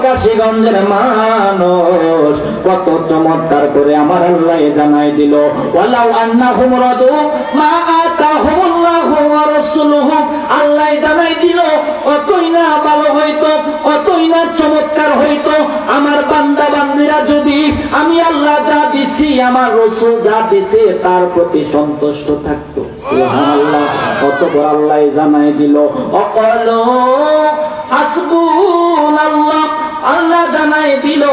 কাশীগঞ্জের মানুষ, কত চমৎকার করে আমার আল্লাহ জানাই দিল, ওয়ালাউ আন্নাহুম রাদু মা আতাহুমুল্লাহু ওয়া রাসূলুহু। আল্লাহ জানাই দিল কতই না ভালো হইতো, কতই না চমৎকার হইতো আমার বান্দা বান্দীরা যদি আমি আল্লাহ যা দিছি, আমার রাসূল যা দিছে তার প্রতি সন্তুষ্ট থাকতো। সুবহানাল্লাহ। অতঃপর আল্লাহ জানাই দিল, অকালু হাসবুনাল্লাহ। আল্লাহ জানাই দিল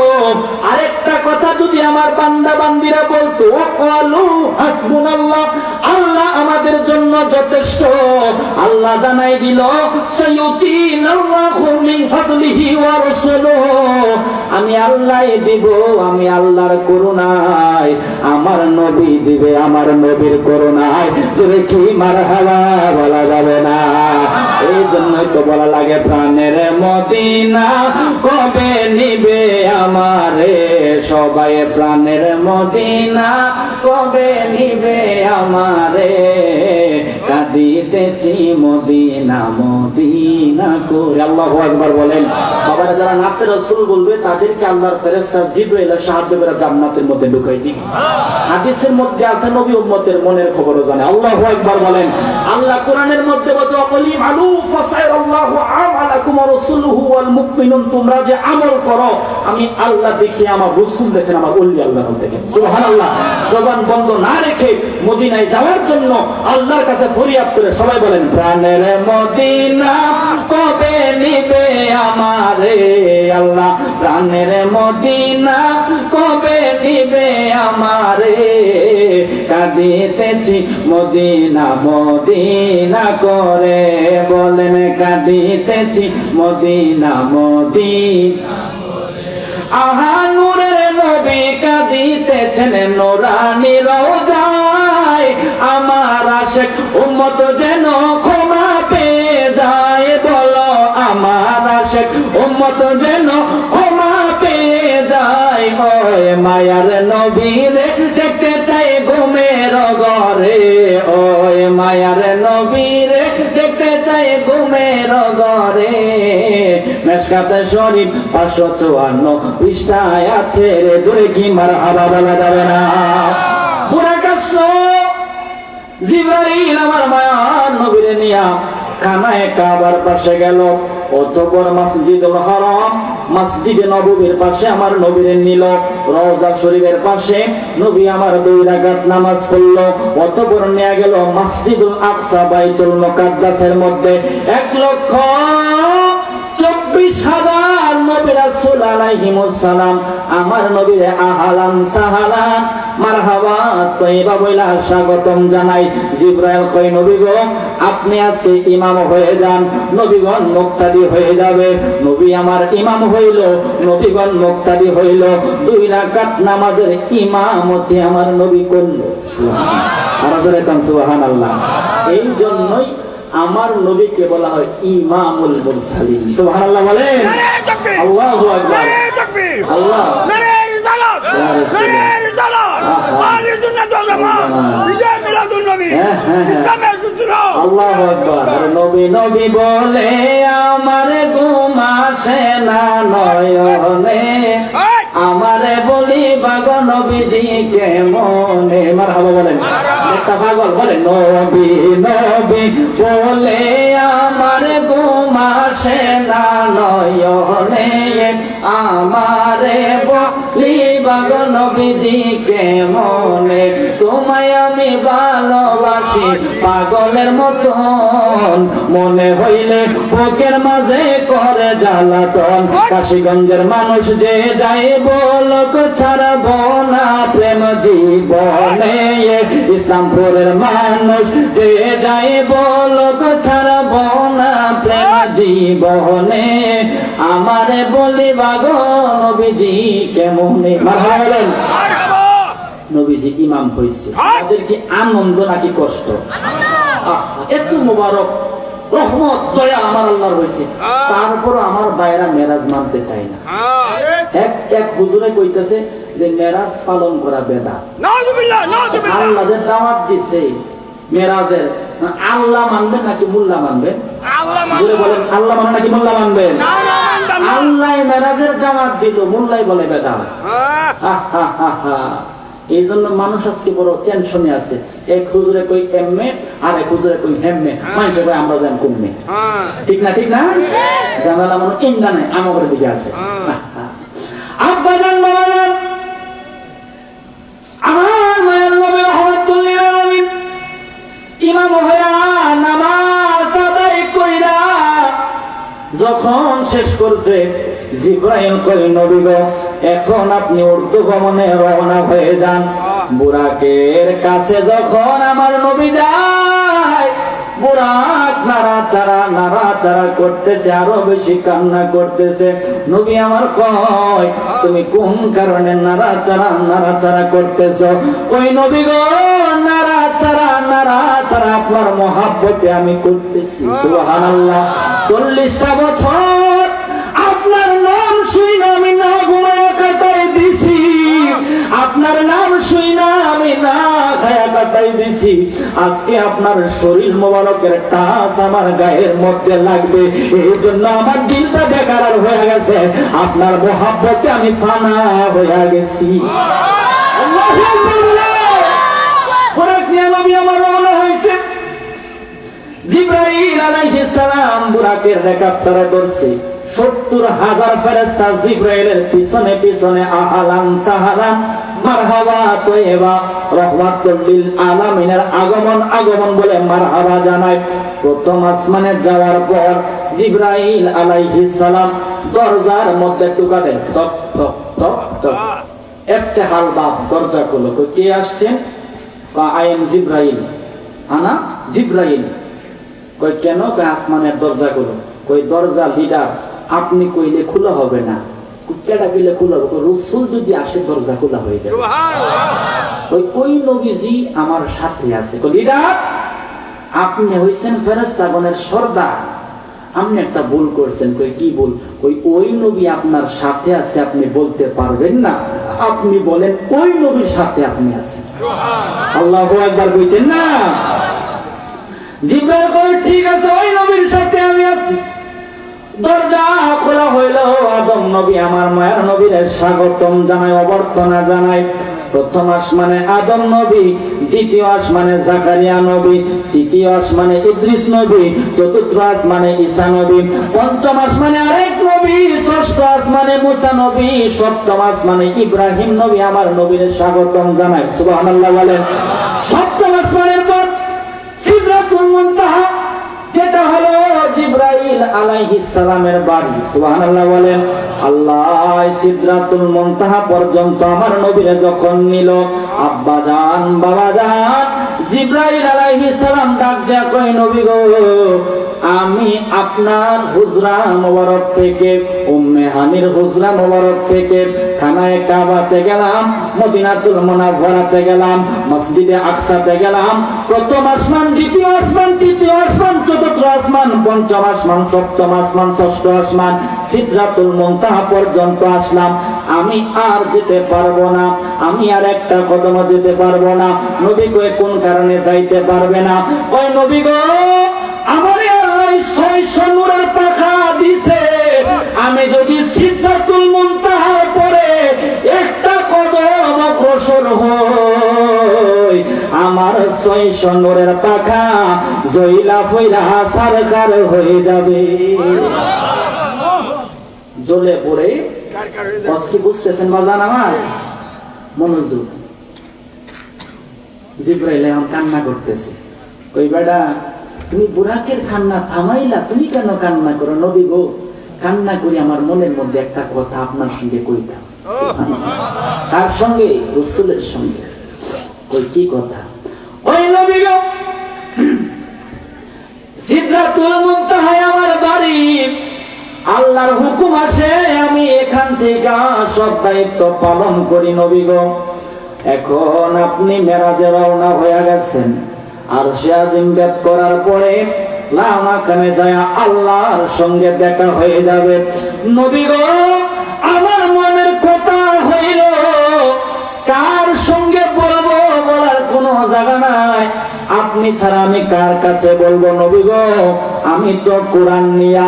আরেকটা কথা, যদি আমার বান্দা বান্দিরা বলতো অকালু হাসবুনাল্লাহ, আল্লাহ আমাদের জন্য যথেষ্ট, আল্লাহ জানাই দিল সাইয়ুতিনাল্লাহু মিন ফাদলিহি ওয়া রাসূলুহু, আমি আল্লাহ দিব, আমি আল্লাহর করুণায়, আমার নবী দিবে আমার নবীর করুণায়। জোরে কি মারহাবা বলা যাবে না? এই জন্যই তো বলা লাগে প্রাণের মদিনা কবে নিবে আমারে, সবাই প্রাণের মদিনা কবে নিবে আমারে, কাঁদিতেছি মদিনা মদিনা করে। আল্লাহু আকবার বলেন। বাবারা যারা নাতে রাসূল বলবে তাদেরকে আল্লাহর ফেরেশতা জিবরাইল সাহায্য করে জান্নাতের মধ্যে ঢুকাই দিবে। হাদিসের মধ্যে আছে নবী উম্মতের মনের খবরও জানে। আল্লাহু আকবার বলেন। আল্লাহ কোরআনের মধ্যে বলছে অকলিম আলু ফাসাইরাল্লাহু আমালাকুম ওয়া রাসূলুহু ওয়াল মুমিনুন, তোমরা যে আমল করো আমি আল্লাহ দেখি, আমার রাসূল দেখেন, আমার ওলি আল্লাহ দেখেন। সুবহানাল্লাহ। জবান বন্ধ না রেখে মদিনায় যাওয়ার জন্য আল্লাহর কাছে ফরিয়াদ করে সবাই বলেন প্রাণের মদিনা কবে নিবে আমারে, আল্লাহ প্রাণের মদিনা কবে নিবে আমারে, কাঁদিতেছি মদিনা মদিনা করে, বলেন কাঁদিতেছি মদিনা মদিনা। আহা নূরের নবী কাঁদিতেছেন নূরানী রওজায়, আমার আশিক উম্মত যেন ক্ষমা পেয়ে যায়, বলো আমার আশিক উম্মত যেন ক্ষমা পেয়ে যায়। ওই মায়ার নবীরে দেখতে চাই ঘুমের ঘরে, ওই মায়ার নবীরে দেখতে চাই ঘুমের ঘরে। মেশকাত শরীফ 554 পৃষ্ঠায় আছে রে, জোরে কি মারহাবা বলা যাবে না? পুরা কাশ্ম জিবরাইল আমার মায়ার নবীরে নিয়া খানায়ে কাবার পাশে গেল, অতঃপর মসজিদুল হারাম মসজিদে নববীর পাশে আমার নবীরে নিল, রওজা শরীফের পাশে নবী আমার 2 রাকাত নামাজ পড়লো, অতঃপর নিয়ে গেল মসজিদুল আকসা বাইতুল মুকাদ্দাসের মধ্যে 1,24,000 নবী রাসূল আলাইহিমুস সালাম আমার নবীরে আহলান সাহালান মারহাবা তয়্যিবা বইলা স্বাগতম জানাই। জিবরাইল কয় নবী গো আপনি আজকে ইমাম হয়ে যান, নবীগণ মুক্তাদি হয়ে যাবে। নবী আমার ইমাম হইল, নবীগণ মুক্তাদি হইল, 2 রাকাত নামাজের ইমামতি আমার নবী করল। সুবহানাল্লাহ। এই জন্যই আমার নবীকে বলা হয় ইমামুল মুরসালিন। সুবহানাল্লাহ বলেন। আল্লাহু আকবার। আল্লাহ আল্লাহু আকবার। নবী নবী বলে আমার ঘুম আসে না নয়নে, আমারে বলি বাগো নবীজি কেমনে, মারহাবা বলেন। একটা পাগল বলে নবী নবী বলে আমার ঘুম আসে না নয়নে, আমারে বলি বাগো নবীজি কেমনে, তোমায় আমি ভালোবাসি পাগলের মতন, মনে হইলে বুকের মাঝে করে জ্বালাতন, কাশীগঞ্জের মানুষ যে যাই বলক ছাড়ব না প্রেম জীবনে, ইসলামপুরের মানুষ যে যাই বলক ছাড়ব না প্রেম জীবনে, আমারে বলি বাগো নবীজি কেমনে। মারহাবা। নবীজি ইমাম হয়েছে, তাদের কি আনন্দ নাকি কষ্ট? এত মুবারক রহমত দয়া আমার আল্লাহর হয়েছে, তারপর আমার বাইরা মেরাজ মানতে চাই না। এক হুজুরে কইতেছে যে মেরাজ পালন করা বেদাত। আল্লাহ যে দাওয়াত দিছে মেরাজের, আল্লাহ মানবেন নাকি মোল্লা মানবেন? বলেন আল্লাহ মানবেন নাকি মোল্লা মানবেন? আল্লাহ মেরাজের দাওয়াত দিল, মোল্লাই বলে বেদাত। এই জন্য মানুষ আজকে বড় টেনশনে আছে। এক হুজুরে কই এমনে আর এক হুজুরে কই হেমনে, মানুষে কই আমরা যান কমনে। ঠিক না? ঠিক না? জানালা মনে ইন্দা নাই আমাদের দিকে আছে। আব্বা জান বাবা জান যখন শেষ করছে, জিব্রাইল কই নবী গো, এখন আপনি ঊর্ধ্বগমনে রওনা হয়ে যান। বুরাকের কাছে যখন আমার নবী যায়, বুরাক নাড়াচাড়া করতেছে, আরো বেশি কান্না করতেছে। নবী আমার কয়, তুমি কোন কারণে নাড়াচাড়া করতেছ? ওই নবী গো, নাড়াচাড়া আপনার মহাব্বতে আমি করতেছি। সুবহানাল্লাহ। 40টা বছর আপনার নাম শুই না আমি না ঘুমায়া কাটাই দিছি, আপনার নাম শুই না আমি না খায়া কাটাই দিছি। আজকে আপনার শরীর মোবারকের টাচ আমার গায়ের মধ্যে লাগবে, এই জন্য আমার দিলটা বেকার হয়ে গেছে, আপনার মহাব্বতে আমি ফানা হয়ে গেছি। আল্লাহু আকবার বলে বুরাক নিয়ে নবী আমার রওনা হয়েছে। জিব্রাইল আলাইহিস সালাম বুরাকের রেকাবটারে ধরছে। 70,000 ফেরেশতা জিব্রাইলের পিছনে পিছনে আহলান সাহালান মারহাবা তয়বা রাহমাতুল লিল আলামিনের আগমন বলে মারহাবা জানায়। প্রথম আসমানে যাওয়ার পর জিব্রাইল আলাইহিস সালাম দরজার মধ্যে টোকা দেন, টক টক টক টক। একটা হালবাব দরজা খুলো। কে আসছেন? আই এম জিব্রাইল। আনা জিব্রাইল। কই কেন? আসমানের দরজা খুলো। কই দরজা লিডার, আপনি কইলে খোলা হবে না, কুত্তাটা কইলে খোলা হবে। রাসূল যদি আসে দরজা খোলা হয়ে যাবে। ওই নবীজি আমার সাথে আছে। কই লিডার, আপনি হইছেন ফেরেশতাগণের সর্দার, আপনি একটা ভুল করছেন। কই কি ভুল? ওই নবী আপনার সাথে আছে, আপনি বলতে পারবেন না, আপনি বলেন ওই নবীর সাথে আপনি আছেন। আল্লাহু আকবার কইতেন না? জিব্রাইল কই ঠিক আছে, ওই নবীর সাথে আমি আছি। দরজা খোলা হইল। আদম নবী আমার মায়ের নবীর স্বাগতম জানায়, অভ্যর্থনা জানায়। প্রথম আসমানে আদম নবী, দ্বিতীয় আসমানে জাকারিয়া নবী, তৃতীয় আসমানে ইদ্রিস নবী, চতুর্থ আসমানে ঈসা নবী, পঞ্চম আসমানে আরেক নবী, ষষ্ঠ আসমানে মুসা নবী, সপ্তম আসমানে ইব্রাহিম নবী আমার নবীর স্বাগতম জানায়। সুবহানাল্লাহ বলেন। সপ্তম আসমানের পর সিদরাতুল মুনতাহা, যেটা হলো জিব্রাইল আলাইহিস সালামের বাড়ি। সুবহানাল্লাহ বলেন। আল্লাহ সিদরাতুল মুনতাহা পর্যন্ত আমার নবীরে যখন নিল, আব্বা জান বাবা জান জিব্রাইল আলাইহিস সালাম ডাক দেয়া কই, নবী গো, আমি আপনার হুজরা মোবারক থেকে, উম্মে হানির হুজরা মোবারক থেকে খানায়ে কাবাতে গেলাম, মদিনাতুল মুনাওয়ারাতে গেলাম, মসজিদে আকসাতে গেলাম। প্রথম আসমান, দ্বিতীয় আসমান, তৃতীয় আসমান, চতুর্থ আসমান, পঞ্চম আসমান, সপ্তম আসমান, ষষ্ঠ আসমান, সিদরাতুল মুনতাহা পর্যন্ত আসলাম। আমি আর যেতে পারবো না, আমি আর একটা কদমও যেতে পারবো না। নবী কই কোন কারণে যাইতে পারবে না? ওই নবী গো, আমার আল্লাহ 600 নূরের পাখা দিছে, আমি যদি সিদরাতুল মুনতাহার পরে একটা কদম অগ্রসর হই, আমার 600 নূরের পাখা জইলা ফইলা সারকার হয়ে যাবে, জ্বলে পড়ে। কি বুঝতেছেন বাজান আমার? মনোযোগ। জিব্রাইল এখন কান্না করতেছে। কই বেটা, তুমি বুরাকের কান্না থামাইলা, তুমি কেন কান্না করো? নবী গো, কান্না করি আমার মনের মধ্যে একটা কথা আপনার সঙ্গে কইতাম। কার সঙ্গে? রাসূলের সঙ্গে। কই কি কথা? ওই নবী গো, সিদরাতুল মুনতাহায় আমার বাড়ি, আল্লাহর হুকুম আসে আমি এখান থেকে সব দায়িত্ব পালন করি। নবী গো, এখন আপনি মেরাজে রওনা হয়ে গেছেন, আরশে আজিম ভেদ করার পরে লামাকানে যায় আল্লাহর সঙ্গে দেখা হয়ে যাবে। নবী গো, আমার মনের কথা হইল, কার সঙ্গে বলবো বলার কোনো জায়গা নাই, আপনি ছাড়া আমি কার কাছে বলবো? নবী গো, আমি তো কোরআন নিয়া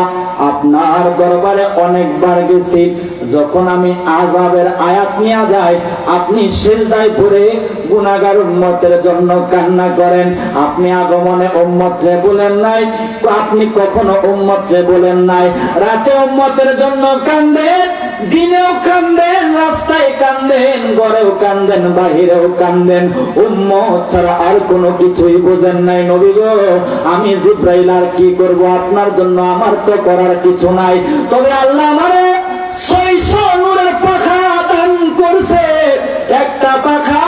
আপনার দরবারে অনেকবার গেছি, যখন আমি আযাবের আয়াত নিয়ে যাই আপনি সিজদায় পড়ে গুনাহগার উম্মতের জন্য কান্না করেন। আপনি আগমনে উম্মতরে বলেন নাই, আপনি কখনো উম্মতরে বলেন নাই, রাতে উম্মতের জন্য কান্দেন, দিনেও কান্দেন, রাস্তায় কান্দেন, ঘরেও কান্দেন, বাহিরেও কান্দেন। উম্মত ছাড়া আর কোনো কিছুই বোঝেন নাই। নবী গো, আমি জিব্রাইল আর কি করব? আপনার জন্য আমার তো করার কিছু নাই। তবে আল্লাহ আমারে 600 নূরের পাখা দান করছে। একটা পাখা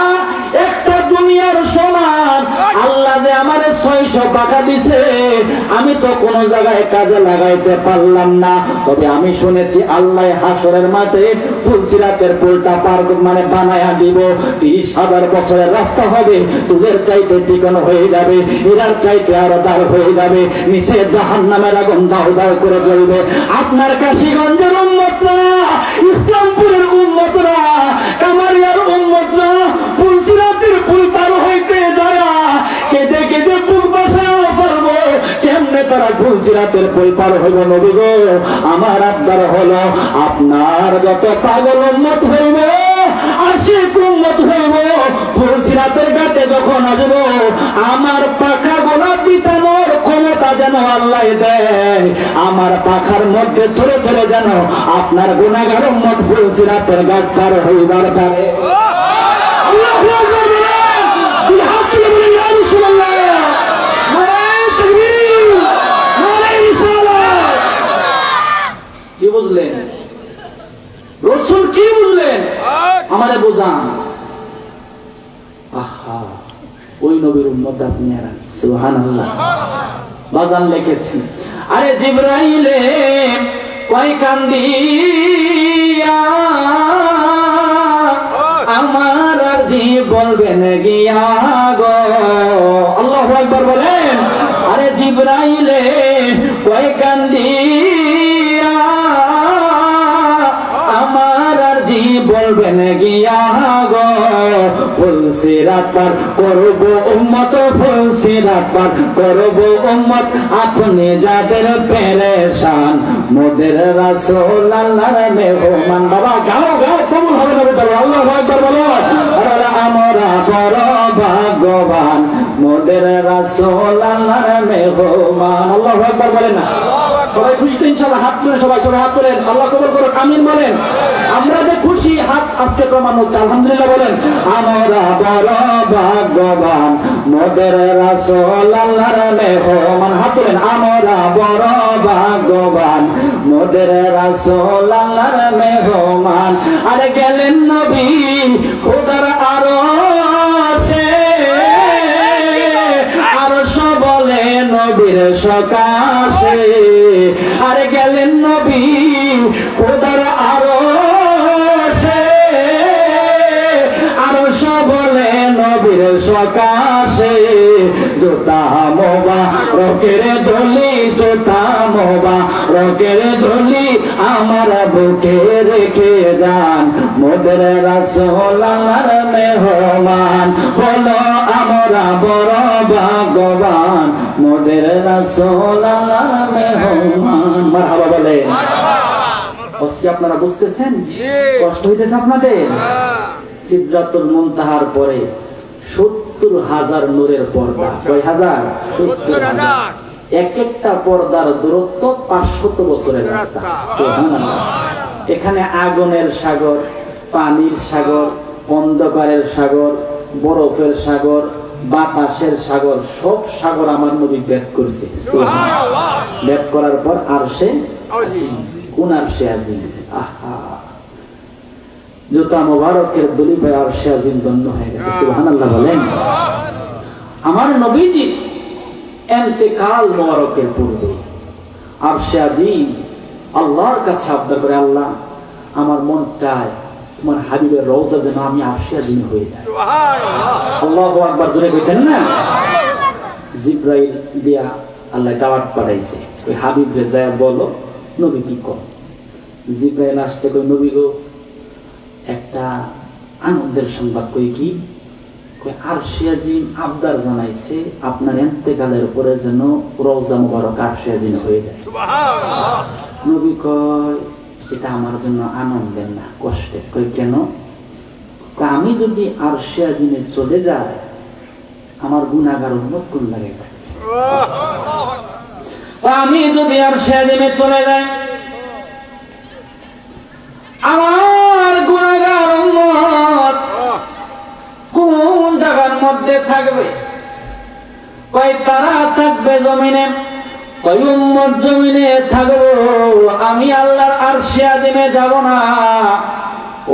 একটা দুনিয়ার সমান। আল্লাহ যে আমারে 600 পাখা দিছে, আমি তো কোন জায়গায় কাজে লাগাইতে পারলাম না। তবে আমি শুনেছি আল্লাহ হাসরের মাঠে ফুলসিরাতের পুলটা পার মানে বানায়া দিব। 30,000 বছরের রাস্তা হবে, চুলের চাইতে চিকন হয়ে যাবে, হীরার চাইতে আরো দার হয়ে যাবে। নিচে জাহান্নামের আগুন দাউ দাউ করে জ্বলবে। আপনার কাশীগঞ্জের উম্মতরা, ইসলামপুরের উম্মতরা, কামারিয়ার উম্মতরা ফুলসিরাতের পুল পার হইতে যায় কেঁদে কেঁদে বুক বাসাও পারবো। কেমনে তারা ফুলসিরাতের পুল পার হইব? নবী গো, আমার আবদার হলো আপনার যত পাগল উম্মত হইব, আশিক উম্মত হইব, ফুলসিরাতের ঘাটে যখন আসব, আমার পাখা গোলা বিছানোর ক্ষমতা যেন আল্লাহ দেয়। আমার পাখার মধ্যে ছোড়ে ছোড়ে যেন আপনার গুনাহগার উম্মত ফুলসিরাতের ঘাট পার হইবার পারে। আল্লাহু আকবার বলেন, বিহাত বলেন, ইয়া রাসূলুল্লাহ, নারায়ে তাকবীর, নারায়ে রিসালাত। কি বুঝলেন? রাসূল কি বুঝলেন? আমারে বোঝান। আহা, ওই নবীর উম্মত আপনারা, সুবহানাল্লাহ। বাজান লিখেছেন, আরে জিবরাইলে কয় কান্দিয়া আমার আরজি বলবেন গিয়া গো। আল্লাহু আকবার বলেন। আরে জিবরাইলে কয় কান্দিয়া আমার আরজি বলবেন গিয়া গো। ফুলসিরাত পার করব উম্মত, ফুলসিরাত পার করব উম্মত, আপনি যাদের পেরেশান, মোদের রাসূল আল্লাহর মেহমান। বাবা গাও গাও, কবুল হবে না বেটা। আল্লাহু আকবার বলো। আর আমরা বড় ভাগ্যবান, মোদের রাসূল আল্লাহর মেহমান। আল্লাহু আকবার বলেন না? সবাই খুশি তো ইনশাআল্লাহ? হাত তুলে সবাই সবাই হাত তোলেন, আল্লাহ কবুল করুন, আমিন বলেন। আমরা যে খুশি, হাত আজকে প্রমাণ হচ্ছে, আলহামদুলিল্লাহ বলেন। আমরা বড় ভাগ্যবান, মোদের রাসূল আল্লাহর মেহমান। হাত তোলেন। আমরা বড় ভাগ্যবান, মোদের রাসূল আল্লাহর মেহমান। আরে গেলেন নবী খোদার আরশে, আরশ বলে নবীর সকাশে। আরে গেলেন নবী খোদার আরশে, আরশ বলে নবীর সকাশে। জোতা মোবারকের ধুলি, জোতা মোবারকের ধুলি আমার বুকে রেখে যান, মোদের রাসূল আল্লাহর মেহমান। বলো আমরা বড় ভাগ্যবান, মোদের রাসূল আল্লাহর মেহমান। মারহাবা বলে। আজকে আপনারা বুঝতেছেন? কষ্ট হইতেছে আপনাদের? সিদরাতুল মুনতাহার পরে 70,000 নূরের পর্দা। কয় হাজার? 70,000। এক একটা পর্দার দূরত্ব 500 বছরের রাস্তা। সুবহানাল্লাহ। এখানে আগুনের সাগর, পানির সাগর, অন্ধকারের সাগর, বরফের সাগর, বাতাসের সাগর, সব সাগর আমার নবী ভেদ করছে। সুবহানাল্লাহ। ভেদ করার পর আরশে আজিম, কোন আরশে আজিম? আহা, জুতা মোবারকের দুলি পায়ে আরশে আজিম ধন্য হয়ে গেছে। সুবহানাল্লাহ বলেন। আমার নবীজি ইন্তেকাল মোবারকের পূর্বে আরশে আজিম আল্লাহর কাছে আবদার করে, আল্লাহ আমার মন চায় তোমার হাবিবের রওজা যেন আমি আরশে আজিম হয়ে যায়। আল্লাহু আকবার জোরে কইতেন না? জিবরাইল দিয়া আল্লাহ দাওয়াত পাঠাইছে, ওই হাবিব রে যায় বলো নবী কি কর। জিবরাইল আসতে কই, নবী গো একটা আনন্দের সংবাদ। কই কি? কই আরশে আজিম আবদার জানাইছে আপনার ইন্তেকালের পরে যেন রওজা মুবারক আরশে আজিম হয়ে যায়। সুবহানাল্লাহ। নবী কয় এটা আমার জন্য আনন্দের না, কষ্টের। কই কেন? আমি যদি আরশে আজিমে চলে যাই, আমার গুনাহগার উম্মত কোন জায়গায় থাকবে? আমি যদি আরশে আজিমে চলে যাই, আমার গুনাহগার উম্মত কোন জায়গার মধ্যে থাকবে? কয় তারা থাকবে জমিনে। কয় উম্মত জমিনে থাকবো, আমি আল্লাহর আরশে আযিমে যাব না।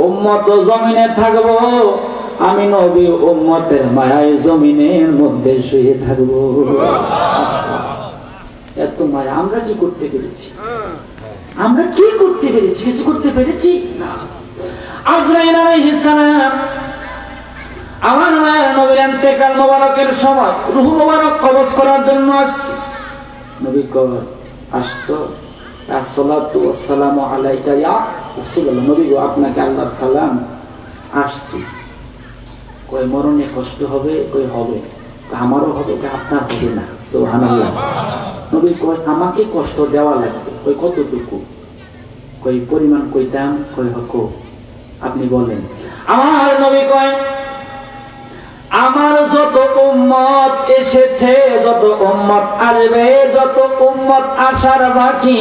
উম্মত জমিনে থাকবো, আমি নবী উম্মতের মায়ায় জমিনের মধ্যে শুয়ে থাকবো। এত মায়া আমরা কি করতে পেরেছি? আমরা কি করতে পেরেছি? কিছু করতে পেরেছি না। আজরাইল আলাইহিস সালাম আমার মায়ের নবীর ইন্তেকাল মোবারকের সময় রূহ মোবারক কবজ করার জন্য আসছে। নবী কবর আসতো, আসসালাতু ওয়াসসালামু আলাইকা ইয়া রাসূলুল্লাহ, নবী গো আপনাকে আল্লাহর সালাম আসছে। কই মরণে কষ্ট হবে? কই হবে। আমারও হবে, আপনার হবে না। সুবহানাল্লাহ। নবী কই আমাকে কষ্ট দেওয়া লাগবে। কই কতটুকু? কই পরিমাণ কইতাম? কই হক আপনি বলেন। আমার নবী কয় আমার যত উম্মত এসেছে, যত উম্মত আসবে, যত উম্মত আসার বাকি,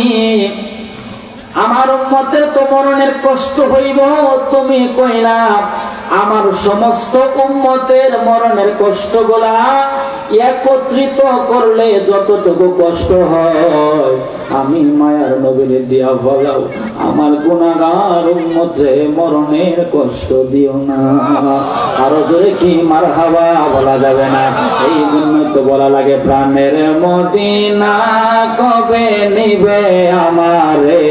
আমার উম্মতের তো মরণের কষ্ট হইব। তুমি কইলা আমার সমস্ত উম্মতের মরণের কষ্টগুলা একত্রিত করলে যতটুকু কষ্ট হয়, আমি মায়ার নবীরে দিয়া বলাও আমার গুনাহগার উম্মতে মরণের কষ্ট দিও না। আরো জোরে কি মারহাবা বলা যাবে না? এই জন্যই তো বলা লাগে প্রাণের মদিনা কবে নিবে আমারে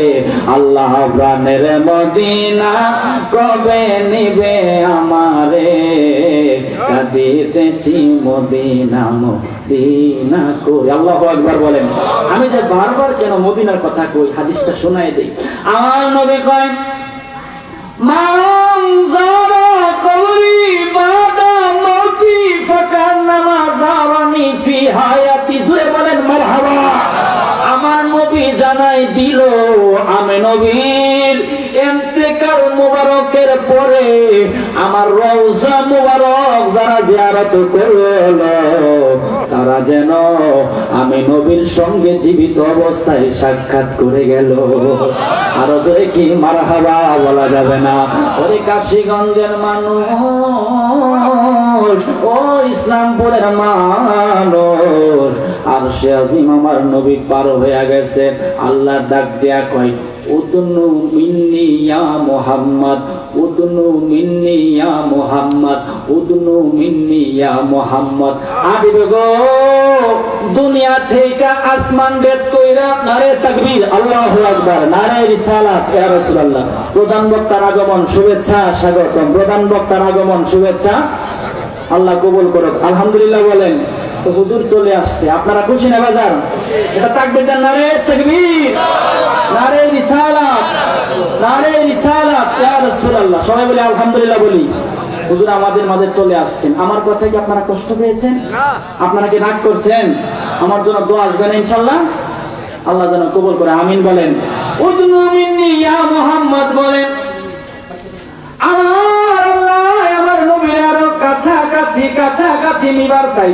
আল্লাহ, প্রাণের মদিনা কবে নিবে আমারে, কাঁদিতেছি মদিনা মদিনা করে। আল্লাহু আকবার বলেন। আমি যে বারবার কেন মদিনার কথা কই, হাদিসটা শোনায় দেই। আমার নবী কয় মান যারা কবরি বাদা মৌতি ফাকান্নামা যারানি ফি হায়াতি। জোরে বলেন মারহাবা। আমার নবী জানাই দিল আমি নবীর ইন্তেকাল মুবারকের পরে আমার রওজা মুবারক যারা জিয়ারত করলো তারা যেন আমি নবীর সঙ্গে জীবিত অবস্থায় সাক্ষাৎ করে গেল। আরো জোরে কি মারহাবা বলা যাবে না? ওরে কাশীগঞ্জের মানুষ, ও ইসলামপুরের মানুষ, আরশে আজিম আমার নবী পার হয়ে গেছে। আল্লাহ ডাক দেয়া কয় উদনু মিন্নি ইয়া মুহাম্মদ, উদনু মিন্নি ইয়া মুহাম্মদ, উদনু মিন্নি ইয়া মুহাম্মদ। হাবিব গো দুনিয়া থেকে আসমান ভেদ কইরা নারে তাকবীর, আল্লাহু আকবার, নারে রিসালাত, ইয়া রাসূলুল্লাহ। প্রধান বক্তার আগমন, শুভেচ্ছা, স্বাগতম। প্রধান বক্তার আগমন, শুভেচ্ছা, আল্লাহ কবুল করুক। আলহামদুলিল্লাহ বলেন। তো হুজুর চলে আসছে, আপনারা খুশি না বাজার? এটা তাকবীর দেন, নারে তাকবীর, নারে রিসালাত, নারে রিসালাত, ইয়া রাসূলুল্লাহ। সবাই বলি আলহামদুলিল্লাহ বলি। হুজুর আমাদের মাঝে চলে আসছেন। আমার কথা কি আপনারা কষ্ট পেয়েছেন? আপনারা কি রাগ করছেন? আমার জন্য দোয়া আসবেন ইনশাআল্লাহ। আল্লাহ যেন কবুল করে, আমিন বলেন। উদনু মিন্নি ইয়া মুহাম্মদ বলেন। আমার আল্লাহ আমার নবীর আরো কাছাকাছি কাছাকাছি নিবার চাই।